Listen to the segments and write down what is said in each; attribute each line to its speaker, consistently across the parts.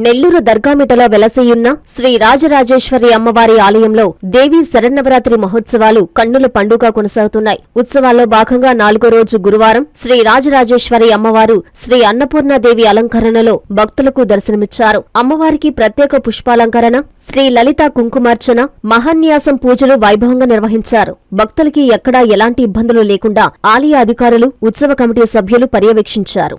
Speaker 1: నెల్లూరు దర్గామిటలో వెలసియున్న శ్రీ రాజరాజేశ్వరి అమ్మవారి ఆలయంలో దేవీ శరన్నవరాత్రి మహోత్సవాలు కన్నుల పండుగ కొనసాగుతున్నాయి. ఉత్సవాల్లో భాగంగా 4గో రోజు గురువారం శ్రీ రాజరాజేశ్వరి అమ్మవారు శ్రీ అన్నపూర్ణాదేవి అలంకరణలో భక్తులకు దర్శనమిచ్చారు. అమ్మవారికి ప్రత్యేక పుష్పాలంకరణ, శ్రీ లలిత కుంకుమార్చన, మహాన్యాసం పూజలు వైభవంగా నిర్వహించారు. భక్తులకి ఎక్కడా ఎలాంటి ఇబ్బందులు లేకుండా ఆలయ అధికారులు, ఉత్సవ కమిటీ సభ్యులు పర్యవేక్షించారు.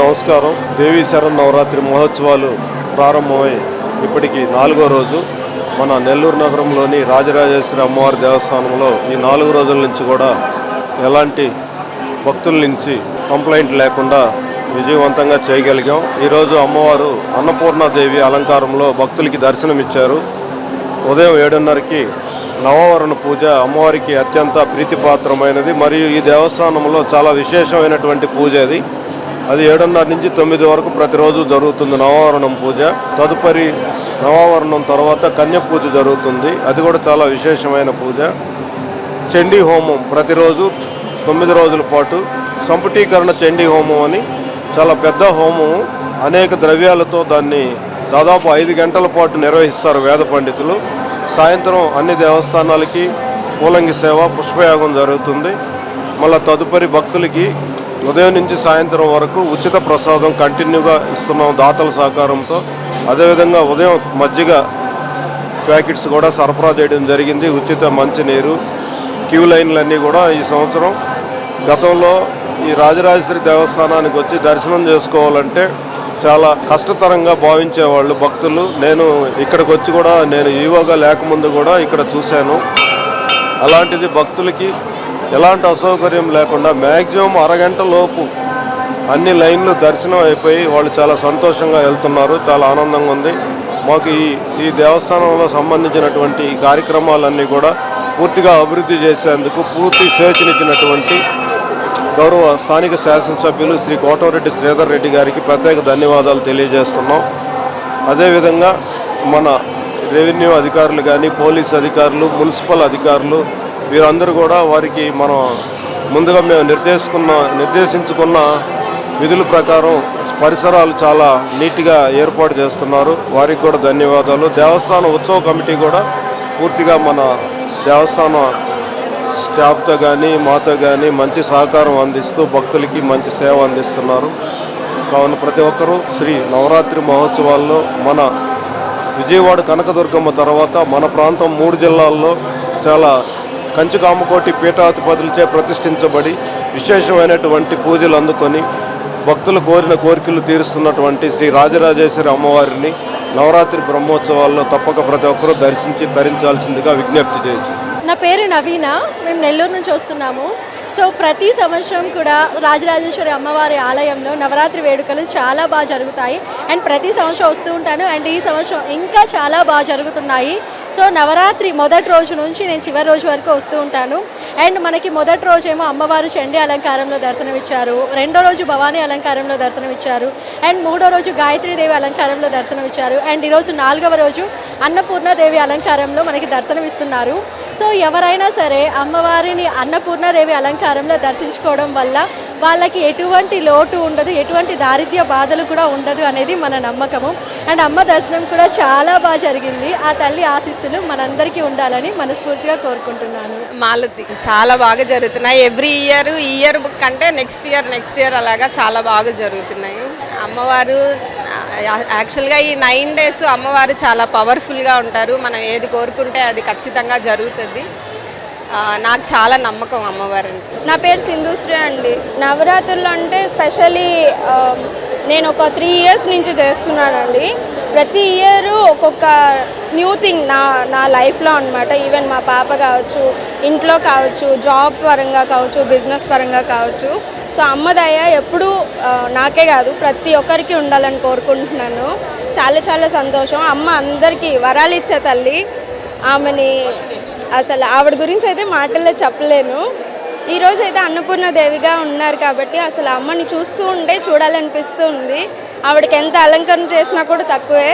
Speaker 2: నమస్కారం. దేవీ శరన్నవరాత్రి మహోత్సవాలు ప్రారంభమై ఇప్పటికి 4వ రోజు మన నెల్లూరు నగరంలోని రాజరాజేశ్వరి అమ్మవారి దేవస్థానంలో ఈ 4 రోజుల నుంచి కూడా ఎలాంటి భక్తుల నుంచి కంప్లైంట్ లేకుండా విజయవంతంగా చేయగలిగాం. ఈరోజు అమ్మవారు అన్నపూర్ణాదేవి అలంకారంలో భక్తులకి దర్శనమిచ్చారు. ఉదయం 7:30కి నవవరణ పూజ అమ్మవారికి అత్యంత ప్రీతిపాత్రమైనది. మరియు ఈ దేవస్థానంలో చాలా విశేషమైనటువంటి పూజ అది 7:30 నుంచి 9 వరకు ప్రతిరోజు జరుగుతుంది నవవరణం పూజ. తదుపరి నవవరణం తర్వాత కన్య పూజ జరుగుతుంది. అది కూడా చాలా విశేషమైన పూజ. చండీ హోమం ప్రతిరోజు 9 రోజుల పాటు సంపుటీకరణ చండీ హోమం అని చాలా పెద్ద హోమం, అనేక ద్రవ్యాలతో దాన్ని దాదాపు 5 గంటల పాటు నిర్వహిస్తారు వేద పండితులు. సాయంత్రం అన్ని దేవస్థానాలకి పూలంగి సేవ పుష్పయాగం జరుగుతుంది. మళ్ళీ తదుపరి భక్తులకి ఉదయం నుంచి సాయంత్రం వరకు ఉచిత ప్రసాదం కంటిన్యూగా ఇస్తున్నాం దాతల సహకారంతో. అదేవిధంగా ఉదయం మజ్జిగ ప్యాకెట్స్ కూడా సరఫరా చేయడం జరిగింది. ఉచిత మంచినీరు, క్యూ లైన్లన్నీ కూడా ఈ సంవత్సరం. గతంలో ఈ రాజరాజేశ్వరి దేవస్థానానికి వచ్చి దర్శనం చేసుకోవాలంటే చాలా కష్టతరంగా భావించేవాళ్ళు భక్తులు. నేను ఇక్కడికి వచ్చి కూడా నేను ఈవోగా లేకముందు కూడా ఇక్కడ చూశాను. అలాంటిది భక్తులకి ఎలాంటి అసౌకర్యం లేకుండా మ్యాక్సిమం అరగంట లోపు అన్ని లైన్లు దర్శనం అయిపోయి వాళ్ళు చాలా సంతోషంగా వెళ్తున్నారు. చాలా ఆనందంగా ఉంది మాకు. ఈ దేవస్థానంలో సంబంధించినటువంటి కార్యక్రమాలన్నీ కూడా పూర్తిగా అభివృద్ధి చేసేందుకు పూర్తి స్వేచ్ఛనిచ్చినటువంటి గౌరవ స్థానిక శాసనసభ్యులు శ్రీ కోటమిరెడ్డి శ్రీధర్ రెడ్డి గారికి ప్రత్యేక ధన్యవాదాలు తెలియజేస్తున్నాం. అదేవిధంగా మన రెవెన్యూ అధికారులు కానీ, పోలీస్ అధికారులు, మున్సిపల్ అధికారులు వీరందరూ కూడా వారికి మనం ముందుగా మేము నిర్దేశించుకున్న విధుల ప్రకారం పరిసరాలు చాలా నీట్గా ఏర్పాటు చేస్తున్నారు. వారికి కూడా ధన్యవాదాలు. దేవస్థానం ఉత్సవ కమిటీ కూడా పూర్తిగా మన దేవస్థాన స్టాఫ్తో కానీ మాతో కానీ మంచి సహకారం అందిస్తూ భక్తులకి మంచి సేవ అందిస్తున్నారు. కావున ప్రతి ఒక్కరూ శ్రీ నవరాత్రి మహోత్సవాల్లో మన విజయవాడ కనకదుర్గమ్మ తర్వాత మన ప్రాంతం 3 జిల్లాల్లో చాలా కంచికామకోటి పీఠాధిపతులచే ప్రతిష్ఠించబడి విశేషమైనటువంటి పూజలు అందుకొని భక్తులు కోరిన కోరికలు తీరుస్తున్నటువంటి శ్రీ రాజరాజేశ్వరి అమ్మవారిని నవరాత్రి బ్రహ్మోత్సవాల్లో తప్పక ప్రతి ఒక్కరూ దర్శించి తరించాల్సిందిగా విజ్ఞప్తి చేయొచ్చు.
Speaker 3: నా పేరు నవీన. మేము నెల్లూరు నుంచి వస్తున్నాము. సో ప్రతి సంవత్సరం కూడా రాజరాజేశ్వరి అమ్మవారి ఆలయంలో నవరాత్రి వేడుకలు చాలా బాగా జరుగుతాయి. అండ్ ప్రతి సంవత్సరం వస్తూ ఉంటాను. అండ్ ఈ సంవత్సరం ఇంకా చాలా బాగా జరుగుతున్నాయి. సో నవరాత్రి మొదటి రోజు నుంచి నేను చివరి రోజు వరకు వస్తూ ఉంటాను. అండ్ మనకి మొదటి రోజు ఏమో అమ్మవారు చండీ అలంకారంలో దర్శనమిచ్చారు, రెండో రోజు భవానీ అలంకారంలో దర్శనమిచ్చారు, అండ్ మూడో రోజు గాయత్రీదేవి అలంకారంలో దర్శనమిచ్చారు, అండ్ ఈరోజు 4వ రోజు అన్నపూర్ణాదేవి అలంకారంలో మనకి దర్శనమిస్తున్నారు. సో ఎవరైనా సరే అమ్మవారిని అన్నపూర్ణాదేవి అలంకారంలో దర్శించుకోవడం వల్ల వాళ్ళకి ఎటువంటి లోటు ఉండదు, ఎటువంటి దారిద్ర్య బాధలు కూడా ఉండదు అనేది మన నమ్మకము. అండ్ అమ్మ దర్శనం కూడా చాలా బాగా జరిగింది. ఆ తల్లి ఆశీస్సులు మనందరికీ ఉండాలని మనస్ఫూర్తిగా కోరుకుంటున్నాను.
Speaker 4: మాలతి చాలా బాగా జరుగుతున్నాయి. ఎవ్రీ ఇయర్ కంటే నెక్స్ట్ ఇయర్ అలాగా చాలా బాగా జరుగుతున్నాయి. అమ్మవారు యాక్చువల్గా ఈ 9 days అమ్మవారు చాలా పవర్ఫుల్గా ఉంటారు. మనం ఏది కోరుకుంటే అది ఖచ్చితంగా జరుగుతుంది. నాకు చాలా నమ్మకం అమ్మవారిని.
Speaker 5: నా పేరు సింధుశ్రీ అండి. నవరాత్రులు అంటే స్పెషల్లీ నేను ఒక 3 years నుంచి చేస్తున్నానండి. ప్రతి ఇయర్ ఒక్కొక్క న్యూ థింగ్ నా లైఫ్లో అనమాట. ఈవెన్ మా పాప కావచ్చు, ఇంట్లో కావచ్చు, జాబ్ పరంగా కావచ్చు, బిజినెస్ పరంగా కావచ్చు. సో అమ్మ దయ ఎప్పుడూ నాకే కాదు ప్రతి ఒక్కరికి ఉండాలని కోరుకుంటున్నాను. చాలా చాలా సంతోషం. అమ్మ అందరికీ వరాలు ఇచ్చే తల్లి. ఆమెని అసలు ఆవిడ గురించి అయితే మాటల్లో చెప్పలేను. ఈరోజు అయితే అన్నపూర్ణాదేవిగా ఉన్నారు కాబట్టి అసలు అమ్మని చూస్తూ ఉంటే చూడాలనిపిస్తూ ఉంది. ఆవిడకి ఎంత అలంకరణ చేసినా కూడా తక్కువే.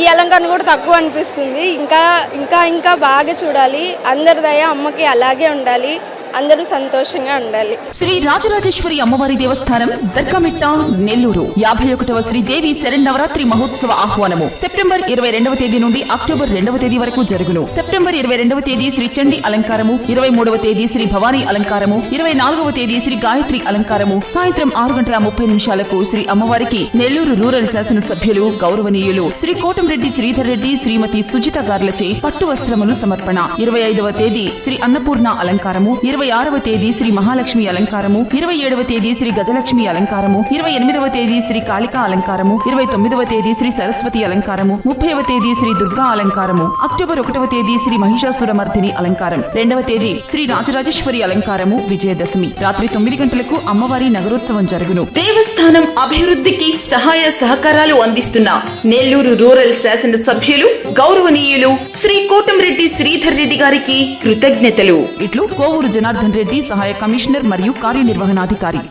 Speaker 5: ఈ అలంకరణ కూడా తక్కువ అనిపిస్తుంది. ఇంకా ఇంకా ఇంకా బాగా చూడాలి. అందరి దయ అమ్మకి అలాగే ఉండాలి. అందరూ సంతోషంగా ఉండాలి.
Speaker 6: శ్రీ రాజరాజేశ్వరి అమ్మవారి దేవస్థానం దర్గామిట్ట నెల్లూరు 51వ శ్రీదేవి శరన్నవరాత్రి మహోత్సవ ఆహ్వానము సెప్టెంబర్ 22వ తేదీ నుండి అక్టోబర్ 2వ తేదీ వరకు జరుగును. సెప్టెంబర్ 22వ తేదీ శ్రీ చండీ అలంకారము, 23వ తేదీ శ్రీ భవానీ అలంకారము, 24వ తేదీ శ్రీ గాయత్రి అలంకారము. సాయంత్రం 6:30 శ్రీ అమ్మవారికి నెల్లూరు రూరల్ శాసనసభ్యులు గౌరవనీయులు శ్రీ కోటమిరెడ్డి శ్రీధర్ రెడ్డి, శ్రీమతి సుజిత గార్లచే పట్టు వస్త్రములు సమర్పణ. 25వ తేదీ శ్రీ అన్నపూర్ణ అలంకారము, 26వ తేదీ శ్రీ మహాలక్ష్మి అలంకారము, 27వ తేదీ శ్రీ గజలక్ష్మి అలంకారము, 28వ తేదీ శ్రీ కాళికా అలంకారము, 29వ తేదీ శ్రీ సరస్వతి అలంకారము, 30వ తేదీ శ్రీ దుర్గా అలంకారము, అక్టోబర్ 1వ తేదీ శ్రీ మహిషాసురమర్దిని అలంకారం, 2వ తేదీ శ్రీ రాజరాజేశ్వరి అలంకారము, విజయదశమి రాత్రి 9 గంటలకు అమ్మవారి నగరోత్సవం జరుగును.
Speaker 7: దేవస్థానం అభివృద్ధికి సహాయ సహకారాలు అందిస్తున్న నెల్లూరు రూరల్ శాసన సభ్యులు గౌరవనీయులు శ్రీ కోటంరెడ్డి శ్రీధర్ రెడ్డి గారికి కృతజ్ఞతలు.
Speaker 6: ఇట్లు కోవూరు జనార్దన్ రెడ్డి, సహాయ కమిషనర్ మరియు కార్యనిర్వహణాధికారి.